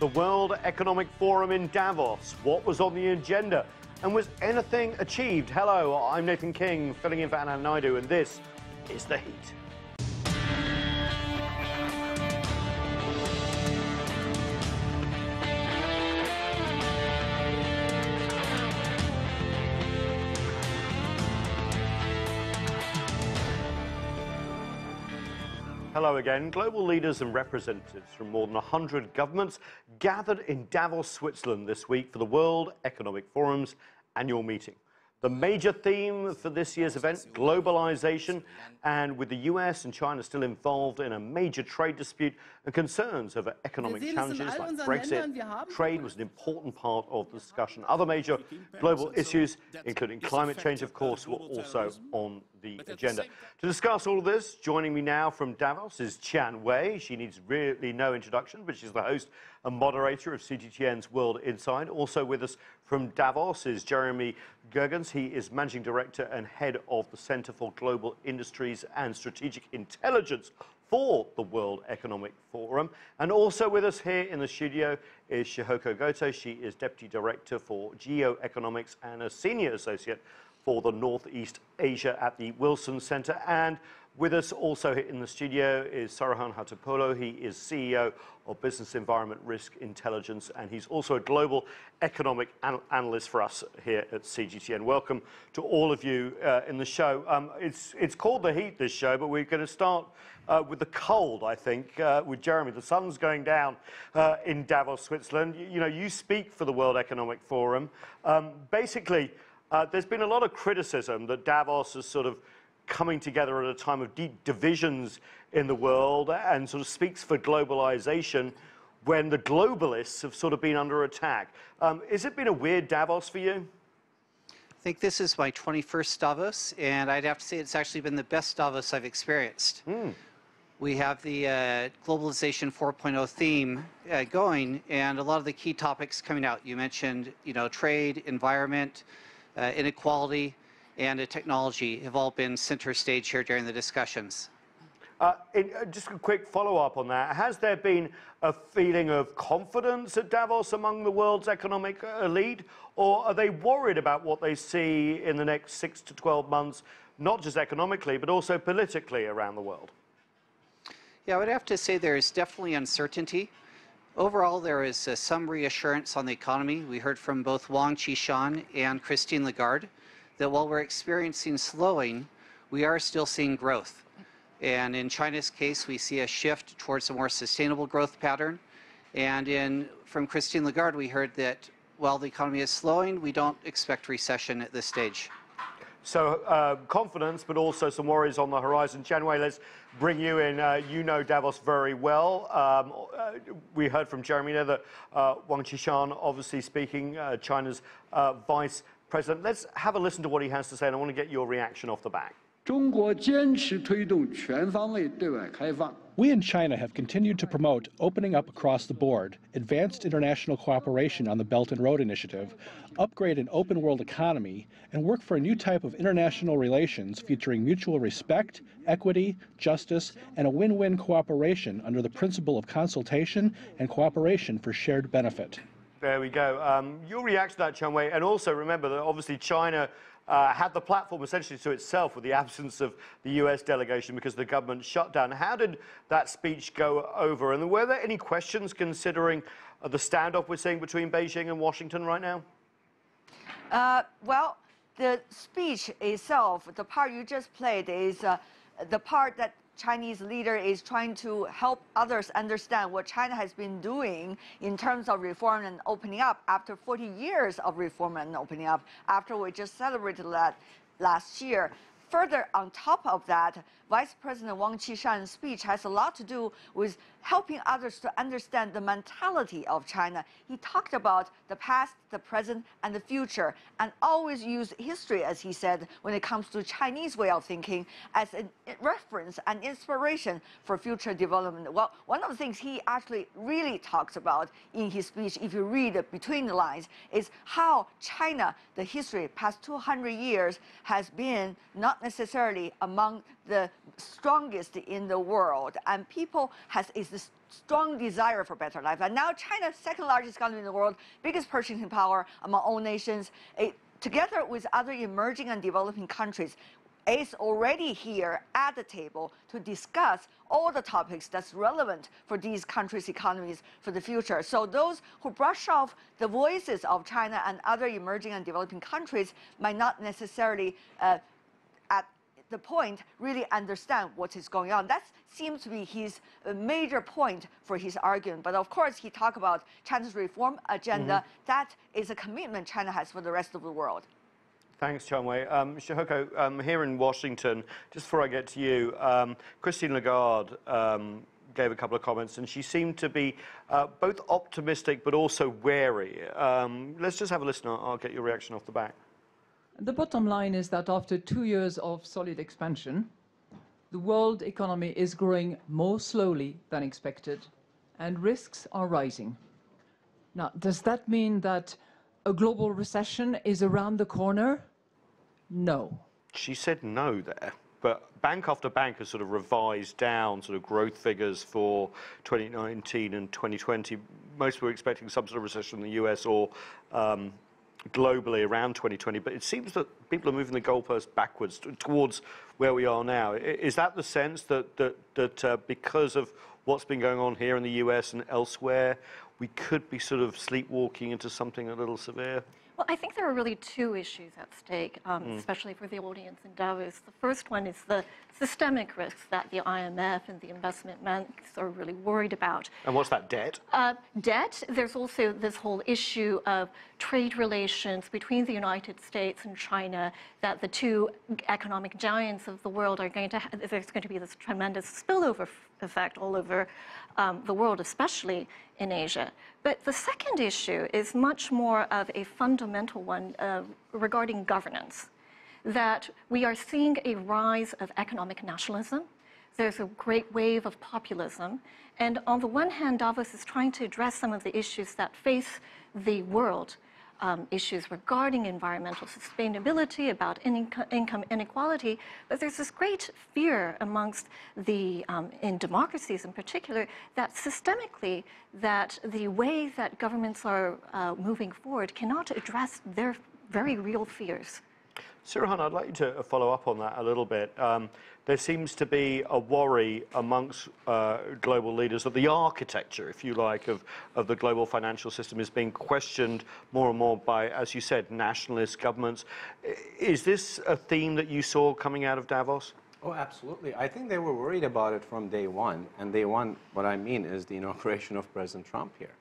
The World Economic Forum in Davos. What was on the agenda? And was anything achieved? Hello, I'm Nathan King, filling in for Anna Naidu, and this is The Heat. Hello again. Global leaders and representatives from more than 100 governments gathered in Davos, Switzerland this week for the World Economic Forum's annual meeting. The major theme for this year's event, globalization, and with the US and China still involved in a major trade dispute and concerns over economic challenges like Brexit, trade was an important part of the discussion. Other major global issues, including climate change, of course, were also on the agenda. To discuss all of this, joining me now from Davos is Qian Wei. She needs really no introduction, but she's the host and moderator of CGTN's World Inside. Also with us from Davos is Jeremy Gergens. He is Managing Director and Head of the Center for Global Industries and Strategic Intelligence for the World Economic Forum. And also with us here in the studio is Shihoko Goto. She is Deputy Director for Geoeconomics and a Senior Associate for the Northeast Asia at the Wilson Center. And with us also here in the studio is Saruhan Hatipolo. He is CEO of Business Environment Risk Intelligence, and he's also a global economic analyst for us here at CGTN. Welcome to all of you in the show. It's called The Heat, this show, but we're going to start with the cold, I think, with Jeremy. The sun's going down in Davos, Switzerland. You know, you speak for the World Economic Forum. Basically, there's been a lot of criticism that Davos is sort of coming together at a time of deep divisions in the world and sort of speaks for globalization when the globalists have sort of been under attack. Has it been a weird Davos for you? I think this is my 21st Davos, and I'd have to say it's actually been the best Davos I've experienced. We have the globalization 4.0 theme going, and a lot of the key topics coming out. You mentioned, you know, trade, environment, inequality, and technology have all been center stage here during the discussions. Just a quick follow-up on that. Has there been a feeling of confidence at Davos among the world's economic elite, or are they worried about what they see in the next 6 to 12 months, not just economically, but also politically around the world? Yeah, I would have to say there is definitely uncertainty. Overall, there is some reassurance on the economy. We heard from both Wang Qishan and Christine Lagarde that while we're experiencing slowing, we are still seeing growth. And in China's case, we see a shift towards a more sustainable growth pattern. And from Christine Lagarde, we heard that while the economy is slowing, we don't expect recession at this stage. So confidence, but also some worries on the horizon. Qian Wei, let's bring you in. You know Davos very well. We heard from Jeremy there that Wang Qishan, obviously speaking, China's vice president. Let's have a listen to what he has to say, and I want to get your reaction off the back. We in China have continued to promote opening up across the board, advanced international cooperation on the Belton Road Initiative, upgrade an open world economy, and work for a new type of international relations featuring mutual respect, equity, justice, and a win-win cooperation under the principle of consultation and cooperation for shared benefit. There we go. Your reaction to that, Qian Wei, and also remember that obviously China had the platform essentially to itself with the absence of the US delegation because the government shut down. How did that speech go over? And were there any questions considering the standoff we're seeing between Beijing and Washington right now? Well, the speech itself, the part you just played, is the part that Chinese leader is trying to help others understand what China has been doing in terms of reform and opening up after 40 years of reform and opening up, after we just celebrated that last year. Further, on top of that, Vice President Wang Qishan's speech has a lot to do with helping others to understand the mentality of China. He talked about the past, the present, and the future, and always used history, as he said, when it comes to Chinese way of thinking, as a reference and inspiration for future development. Well, one of the things he actually really talks about in his speech, if you read it between the lines, is how China, the history, past 200 years, has been not necessarily among the strongest in the world, and people is strong desire for better life. And now China, second largest economy in the world, biggest purchasing power among all nations, together with other emerging and developing countries, is already here at the table to discuss all the topics that's relevant for these countries' economies for the future. So those who brush off the voices of China and other emerging and developing countries might not necessarily at the point really understand what is going on. That seems to be his major point for his argument. But of course, he talked about China's reform agenda. That is a commitment China has for the rest of the world. Thanks, Chang-Wei. Shihoko, here in Washington, just before I get to you, Christine Lagarde gave a couple of comments, and she seemed to be both optimistic but also wary. Let's just have a listen. I'll get your reaction off the back. The bottom line is that after 2 years of solid expansion, the world economy is growing more slowly than expected, and risks are rising. Now, does that mean that a global recession is around the corner? No. She said no there, but bank after bank has sort of revised down sort of growth figures for 2019 and 2020. Most were expecting some sort of recession in the US or globally around 2020, but it seems that people are moving the goalposts backwards towards where we are now. Is that the sense that because of what's been going on here in the US and elsewhere, we could be sort of sleepwalking into something a little severe? Well, I think there are really two issues at stake, especially for the audience in Davos. The first one is the systemic risks that the IMF and the investment banks are really worried about. And what's that, debt? Debt. There's also this whole issue of trade relations between the United States and China, that the two economic giants of the world are going to there's going to be this tremendous spillover effect all over the world, especially in Asia. But the second issue is much more of a fundamental one regarding governance, that we are seeing a rise of economic nationalism. There's a great wave of populism. And on the one hand, Davos is trying to address some of the issues that face the world, issues regarding environmental sustainability, about income inequality, but there's this great fear amongst the, in democracies in particular, that systemically, that the way that governments are moving forward cannot address their very real fears. Sirhan, I'd like you to follow up on that a little bit. There seems to be a worry amongst global leaders that the architecture, if you like, of the global financial system is being questioned more and more by, as you said, nationalist governments. Is this a theme that you saw coming out of Davos? Oh, absolutely. I think they were worried about it from day one. And day one, what I mean is the inauguration of President Trump here.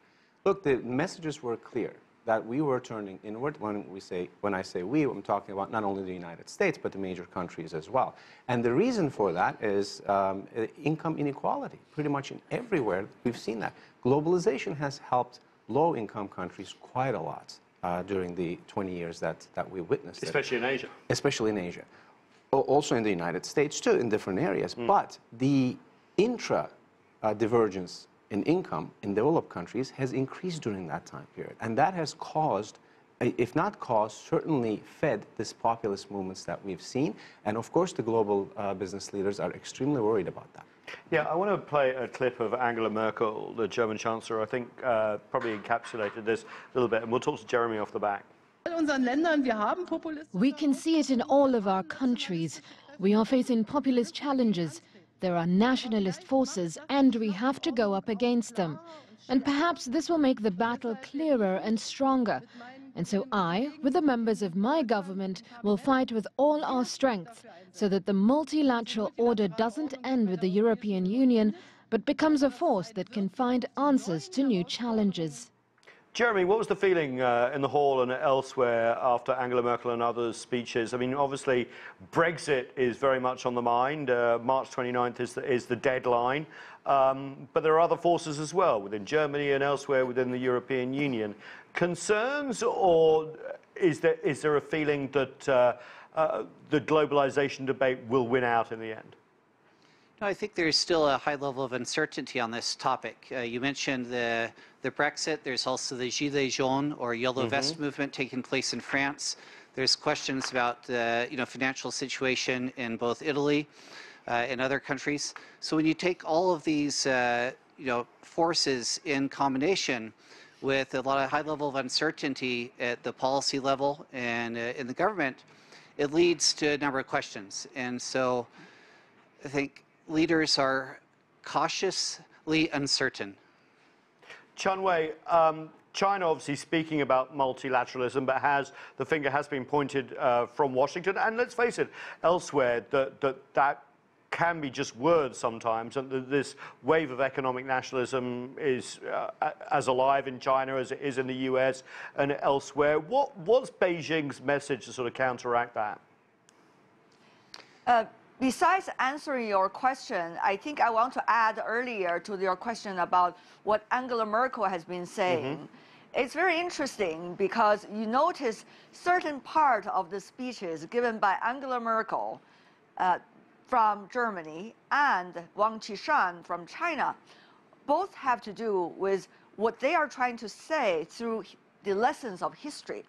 Look, the messages were clear that we were turning inward. When I say we, I'm talking about not only the United States, but the major countries as well. And the reason for that is income inequality. Pretty much in everywhere, we've seen that. Globalization has helped low-income countries quite a lot during the 20 years that we witnessed. Especially in Asia. Especially in Asia. Also in the United States, too, in different areas. But the intra-divergence in income in developed countries has increased during that time period. And that has caused, if not caused, certainly fed this populist movements that we've seen. And of course, the global business leaders are extremely worried about that. Yeah, I want to play a clip of Angela Merkel, the German Chancellor. I think probably encapsulated this a little bit. And we'll talk to Jeremy off the back. We can see it in all of our countries. We are facing populist challenges. There are nationalist forces, and we have to go up against them. And perhaps this will make the battle clearer and stronger. And so I, with the members of my government, will fight with all our strength so that the multilateral order doesn't end with the European Union, but becomes a force that can find answers to new challenges. Jeremy, what was the feeling in the hall and elsewhere after Angela Merkel and others' speeches? I mean, obviously, Brexit is very much on the mind. March 29th is the deadline. But there are other forces as well within Germany and elsewhere within the European Union. Concerns, or is there a feeling that the globalization debate will win out in the end? No, I think there's still a high level of uncertainty on this topic. You mentioned the Brexit. There's also the Gilets jaunes, or yellow vest movement, taking place in France. There's questions about the financial situation in both Italy and other countries. So when you take all of these forces in combination with a lot of high level of uncertainty at the policy level and in the government, it leads to a number of questions. And so I think leaders are cautiously uncertain. Chun-Wei, China obviously speaking about multilateralism, but the finger has been pointed from Washington, and let's face it, elsewhere that can be just words sometimes, and this wave of economic nationalism is as alive in China as it is in the US and elsewhere. What's Beijing's message to sort of counteract that? Besides answering your question, I think I want to add earlier to your question about what Angela Merkel has been saying. Mm-hmm. It's very interesting because you notice certain part of the speeches given by Angela Merkel from Germany and Wang Qishan from China both have to do with what they are trying to say through the lessons of history.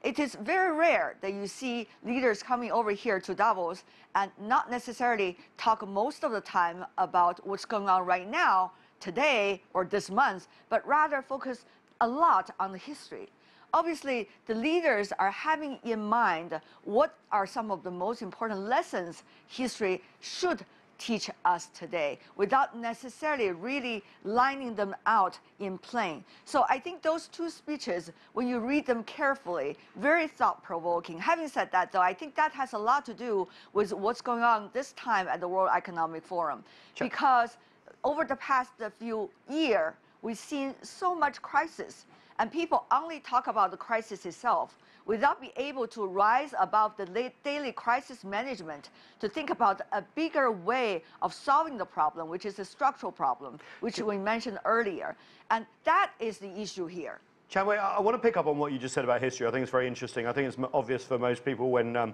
It is very rare that you see leaders coming over here to Davos and not necessarily talk most of the time about what's going on right now, today, or this month, but rather focus a lot on the history. Obviously, the leaders are having in mind what are some of the most important lessons history should teach us today without necessarily really lining them out in plain. So I think those two speeches, when you read them carefully, very thought-provoking. Having said that, though, I think that has a lot to do with what's going on this time at the World Economic Forum. Sure. Because over the past few years, we've seen so much crisis, and people only talk about the crisis itself without being able to rise above the daily crisis management to think about a bigger way of solving the problem, which is a structural problem, which we mentioned earlier. And that is the issue here. Chun-Wei, I want to pick up on what you just said about history. I think it's very interesting. I think it's obvious for most people when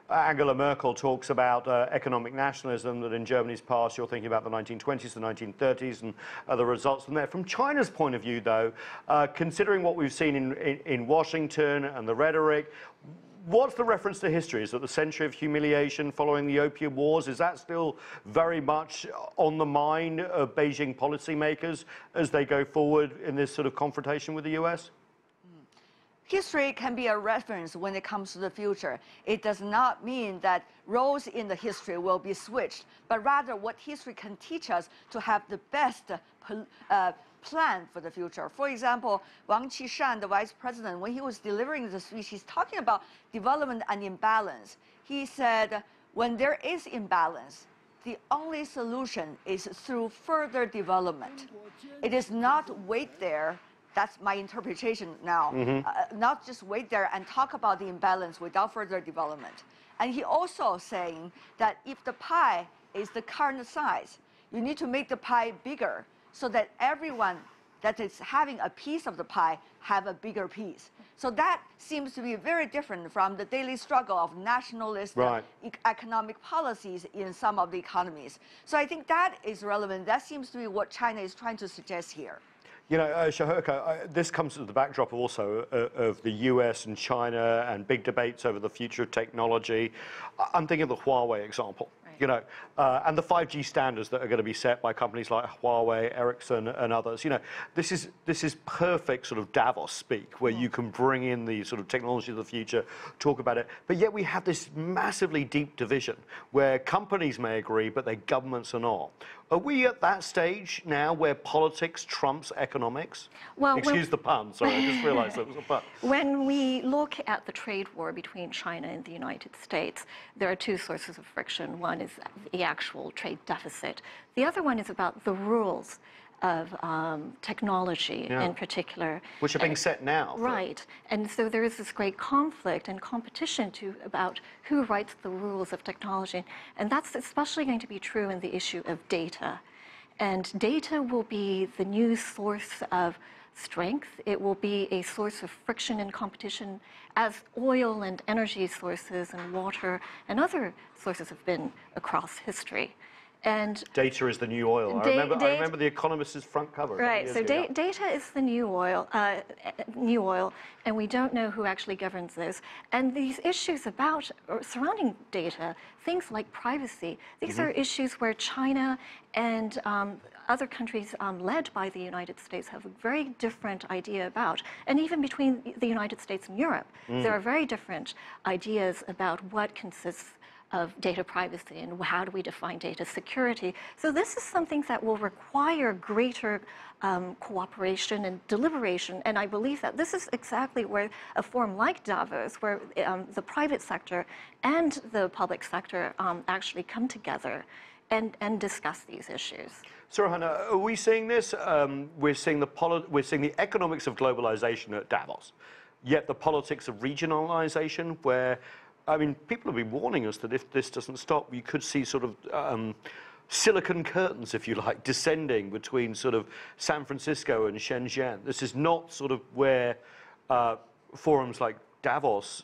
Angela Merkel talks about economic nationalism, that in Germany's past you're thinking about the 1920s, the 1930s, and the results from there. From China's point of view, though, considering what we've seen in Washington and the rhetoric, what's the reference to history? Is it the century of humiliation following the Opium Wars? Is that still very much on the mind of Beijing policymakers as they go forward in this sort of confrontation with the US? History can be a reference when it comes to the future. It does not mean that roles in the history will be switched, but rather what history can teach us to have the best plan for the future. For example, Wang Qishan, the vice president, when he was delivering the speech, he's talking about development and imbalance. He said, when there is imbalance, the only solution is through further development. It is not wait there. That's my interpretation now. Mm-hmm. Not just wait there and talk about the imbalance without further development. And he also saying that if the pie is the current size, you need to make the pie bigger so that everyone that is having a piece of the pie have a bigger piece. So that seems to be very different from the daily struggle of nationalist economic policies in some of the economies. So I think that is relevant. That seems to be what China is trying to suggest here. You know, Xiaohe, this comes to the backdrop also of the US and China and big debates over the future of technology. I'm thinking of the Huawei example. You know, and the 5G standards that are going to be set by companies like Huawei, Ericsson, and others. You know, this is perfect sort of Davos speak, where you can bring in the sort of technology of the future, talk about it. But yet we have this massively deep division where companies may agree, but their governments are not. Are we at that stage now where politics trumps economics? Well, excuse the pun. Sorry, I just realized that was a pun. When we look at the trade war between China and the United States, there are two sources of friction. One is the actual trade deficit. The other one is about the rules of technology in particular. Which are being set now. Right. And so there is this great conflict and competition about who writes the rules of technology. And that's especially going to be true in the issue of data. And data will be the new source of strength. It will be a source of friction and competition as oil and energy sources and water and other sources have been across history. And data is the new oil. I remember the Economist's front cover. Right. So data is the new oil, and we don't know who actually governs this. And these issues about or surrounding data, things like privacy, these are issues where China and other countries led by the United States have a very different idea about. And even between the United States and Europe, there are very different ideas about what consists of data privacy and how do we define data security. So this is something that will require greater cooperation and deliberation. And I believe that this is exactly where a forum like Davos, where the private sector and the public sector actually come together and discuss these issues. Sirhan, are we seeing this? We're seeing the economics of globalization at Davos, yet the politics of regionalization, where I mean, people have been warning us that if this doesn't stop, you could see sort of silicon curtains, if you like, descending between sort of San Francisco and Shenzhen. This is not sort of where forums like Davos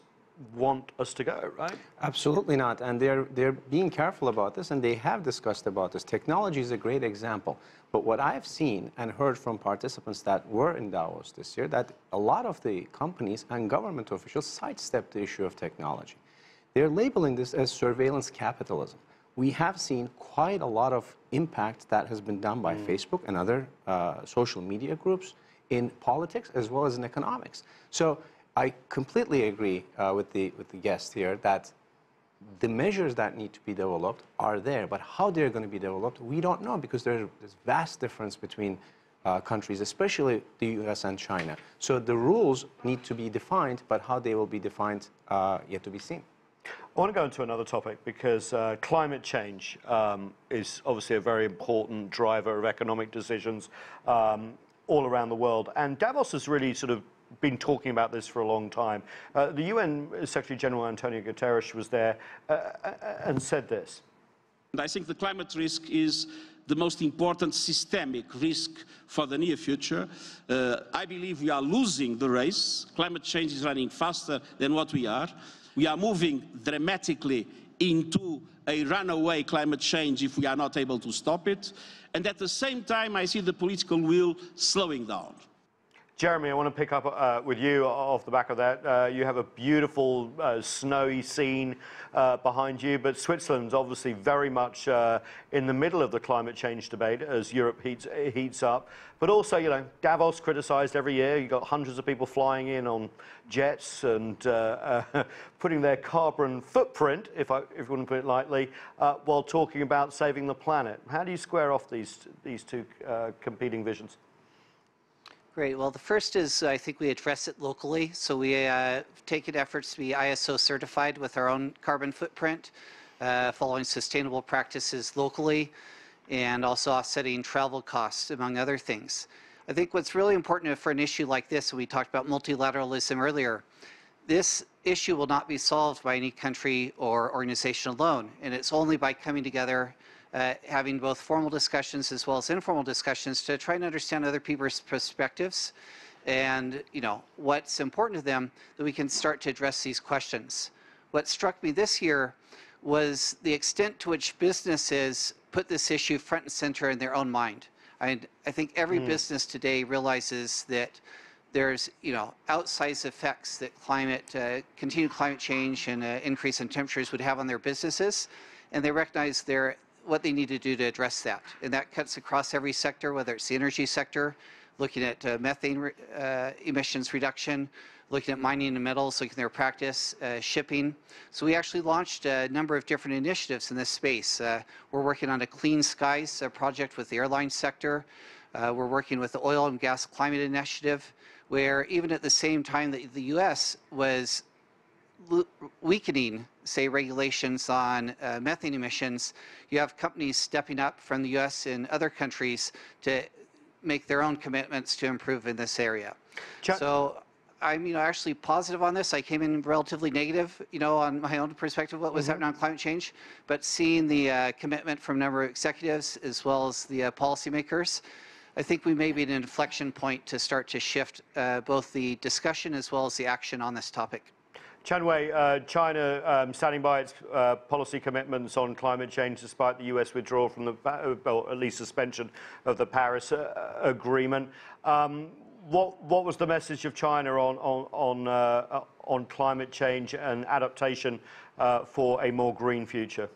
want us to go, right? Absolutely not. And they're being careful about this, and they have discussed about this. Technology is a great example. But what I've seen and heard from participants that were in Davos this year, that a lot of the companies and government officials sidestepped the issue of technology. They're labeling this as surveillance capitalism. We have seen quite a lot of impact that has been done by Facebook and other social media groups in politics as well as in economics. So I completely agree with the guest here that the measures that need to be developed are there, but how they're going to be developed, we don't know, because there's vast difference between countries, especially the US and China. So the rules need to be defined, but how they will be defined yet to be seen. I want to go into another topic because climate change is obviously a very important driver of economic decisions all around the world. And Davos has really sort of been talking about this for a long time. The UN Secretary General Antonio Guterres was there and said this. I think the climate risk is the most important systemic risk for the near future. I believe we are losing the race. Climate change is running faster than what we are. We are moving dramatically into a runaway climate change if we are not able to stop it. And at the same time, I see the political will slowing down. Jeremy, I want to pick up with you off the back of that. You have a beautiful snowy scene behind you, but Switzerland's obviously very much in the middle of the climate change debate as Europe heats up. But also, you know, Davos criticised every year. You've got hundreds of people flying in on jets and putting their carbon footprint, if you want to put it lightly, while talking about saving the planet. How do you square off these two competing visions? Great. Well, the first is I think we address it locally. So we taken efforts to be ISO certified with our own carbon footprint, following sustainable practices locally, and also offsetting travel costs, among other things. I think what's really important for an issue like this, and we talked about multilateralism earlier, this issue will not be solved by any country or organization alone, and it's only by coming together, having both formal discussions as well as informal discussions to try and understand other people's perspectives and, you know, what's important to them, that we can start to address these questions. What struck me this year was the extent to which businesses put this issue front and center in their own mind. I think every business today realizes that there's, you know, outsized effects that continued climate change and increase in temperatures would have on their businesses, and they recognize what they need to do to address that. And that cuts across every sector, whether it's the energy sector, looking at methane emissions reduction, looking at mining and metals, looking at their practice, shipping. So we actually launched a number of different initiatives in this space. We're working on a Clean Skies project with the airline sector. We're working with the Oil and Gas Climate Initiative, where even at the same time that the US was weakening, say, regulations on methane emissions, you have companies stepping up from the US and other countries to make their own commitments to improve in this area. So I'm, you know, actually positive on this. I came in relatively negative, you know, on my own perspective, what was happening on climate change, but seeing the commitment from a number of executives as well as the policymakers, I think we may be at an inflection point to start to shift both the discussion as well as the action on this topic. Chanwei, China standing by its policy commitments on climate change despite the US withdrawal from the, well, at least suspension of the Paris Agreement. What was the message of China on climate change and adaptation for a more green future?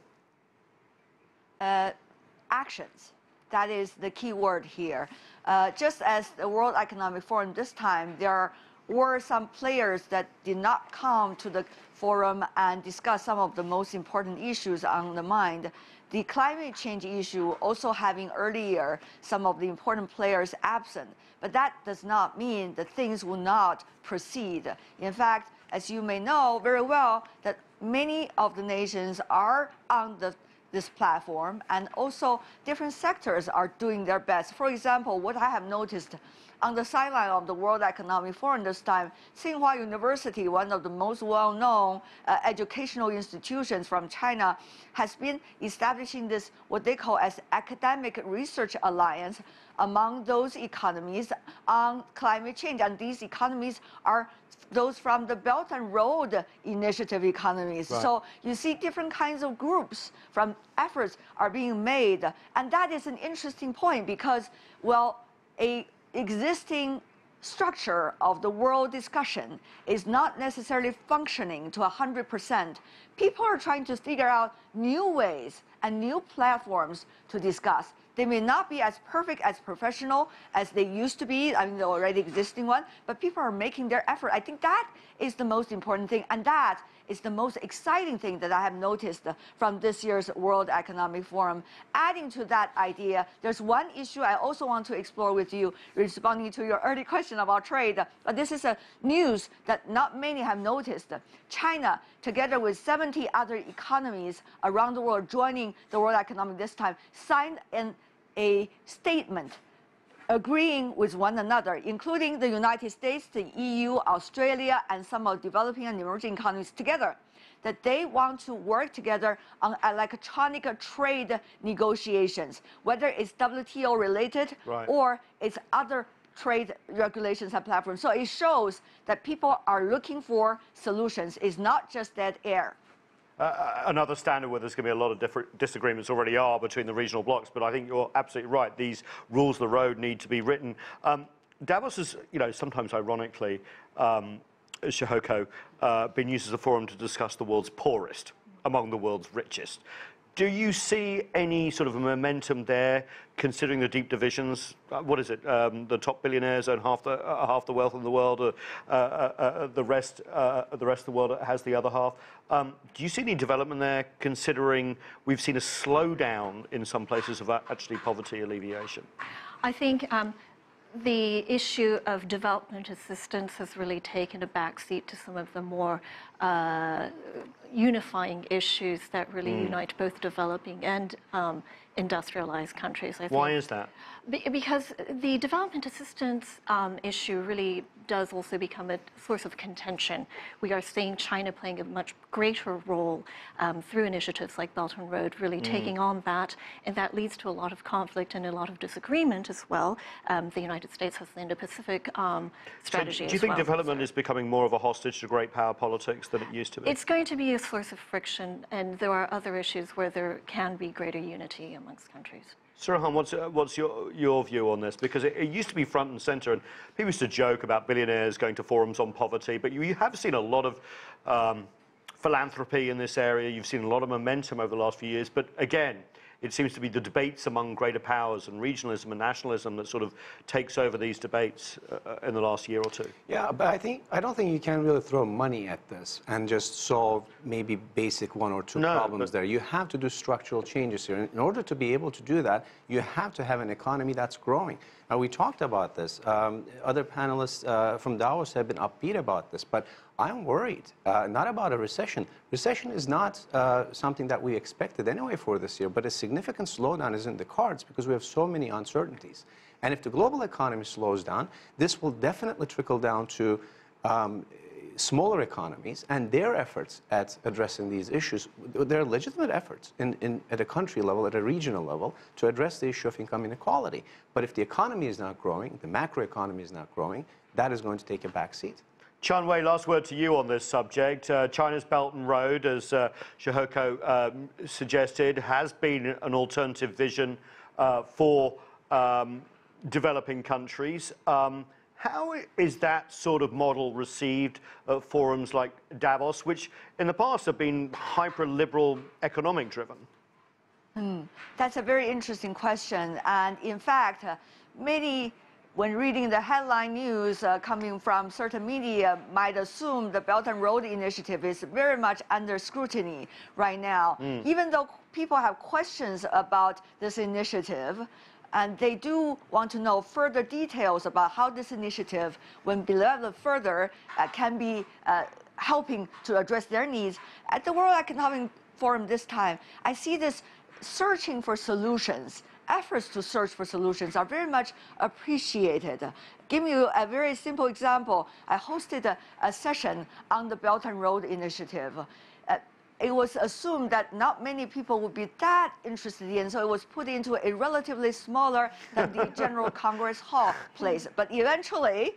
Actions. That is the key word here. Just as the World Economic Forum this time, there were some players that did not come to the forum and discuss some of the most important issues on the mind. The climate change issue also having earlier some of the important players absent. But that does not mean that things will not proceed. In fact, as you may know very well, that many of the nations are on this platform, and also different sectors are doing their best. For example, what I have noticed on the sideline of the World Economic Forum this time, Tsinghua University, one of the most well-known educational institutions from China, has been establishing this, what they call as academic research alliance among those economies on climate change. And these economies are those from the Belton Road Initiative economies. Right. So you see different kinds of groups from efforts are being made. And that is an interesting point because, well, a existing structure of the world discussion is not necessarily functioning to 100%. People are trying to figure out new ways and new platforms to discuss. They may not be as perfect, as professional as they used to be, I mean, the already existing one, but people are making their effort. I think that is the most important thing, and that is the most exciting thing that I have noticed from this year's World Economic Forum. Adding to that idea, there's one issue I also want to explore with you, responding to your early question about trade. This is a news that not many have noticed. China, together with 70 other economies around the world joining the World Economic this time, signed a statement agreeing with one another, including the United States, the EU, Australia, and some of developing and emerging economies together, that they want to work together on electronic trade negotiations, whether it's WTO related or it's other trade regulations and platforms. So it shows that people are looking for solutions. It's not just dead air. Another standard where there's going to be a lot of different disagreements already are between the regional blocs, but I think you're absolutely right. These rules of the road need to be written. Davos is, you know, sometimes ironically, Shihoko, been used as a forum to discuss the world's poorest among the world's richest. Do you see any sort of momentum there, considering the deep divisions? What is it? The top billionaires own half the wealth in the world. The rest of the world has the other half. Do you see any development there, considering we've seen a slowdown in some places of actually poverty alleviation? I think the issue of development assistance has really taken a backseat to some of the more unifying issues that really unite both developing and industrialized countries. I think. Why is that? Because the development assistance issue really does also become a source of contention. We are seeing China playing a much greater role through initiatives like Belton Road, really taking on that, and that leads to a lot of conflict and a lot of disagreement as well. The United States has the Indo-Pacific strategy. So do you think development is becoming more of a hostage to great power politics than it used to be? It's going to be a source of friction, and there are other issues where there can be greater unity amongst countries. Sirhan, what's your view on this? Because it used to be front and center, and people used to joke about billionaires going to forums on poverty, but you have seen a lot of philanthropy in this area. You've seen a lot of momentum over the last few years, but again, it seems to be the debates among greater powers and regionalism and nationalism that sort of takes over these debates in the last year or two. Yeah, but I don't think you can really throw money at this and just solve maybe basic one or two problems there. You have to do structural changes here. In order to be able to do that, you have to have an economy that's growing. Now, we talked about this. Other panelists from Davos have been upbeat about this, but I'm worried, not about a recession. Recession is not something that we expected anyway for this year, but a significant slowdown is in the cards because we have so many uncertainties. And if the global economy slows down, this will definitely trickle down to smaller economies and their efforts at addressing these issues. There are legitimate efforts at a country level, at a regional level, to address the issue of income inequality. But if the economy is not growing, the macroeconomy is not growing, that is going to take a back seat. Chen Wei, last word to you on this subject. China's Belton Road, as Shihoko suggested, has been an alternative vision for developing countries. How is that sort of model received at forums like Davos, which in the past have been hyper-liberal economic driven? That's a very interesting question. And in fact, many, when reading the headline news coming from certain media, might assume the Belt and Road Initiative is very much under scrutiny right now. Even though people have questions about this initiative, and they do want to know further details about how this initiative, when developed further, can be helping to address their needs. At the World Economic Forum this time, I see this searching for solutions. Efforts to search for solutions are very much appreciated. Give you a very simple example. I hosted a session on the Belt and Road Initiative. It was assumed that not many people would be that interested in, so it was put into a relatively smaller than the General Congress Hall place. But eventually,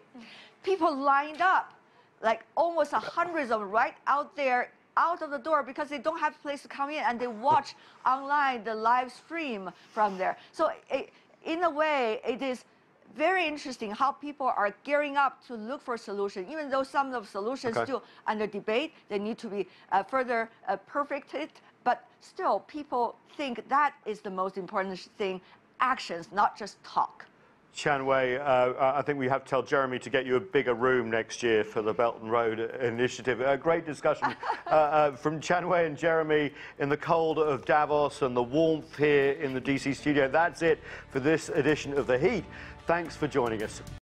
people lined up, like almost hundreds of them right out there, out of the door, because they don't have a place to come in, and they watch online the live stream from there. So in a way, it is very interesting how people are gearing up to look for solutions, even though some of the solutions still under debate. They need to be further perfected, but still people think that is the most important thing, actions, not just talk. Chen Wei, I think we have to tell Jeremy to get you a bigger room next year for the Belt and Road Initiative. A great discussion from Chen Wei and Jeremy in the cold of Davos and the warmth here in the DC studio. That's it for this edition of The Heat. Thanks for joining us.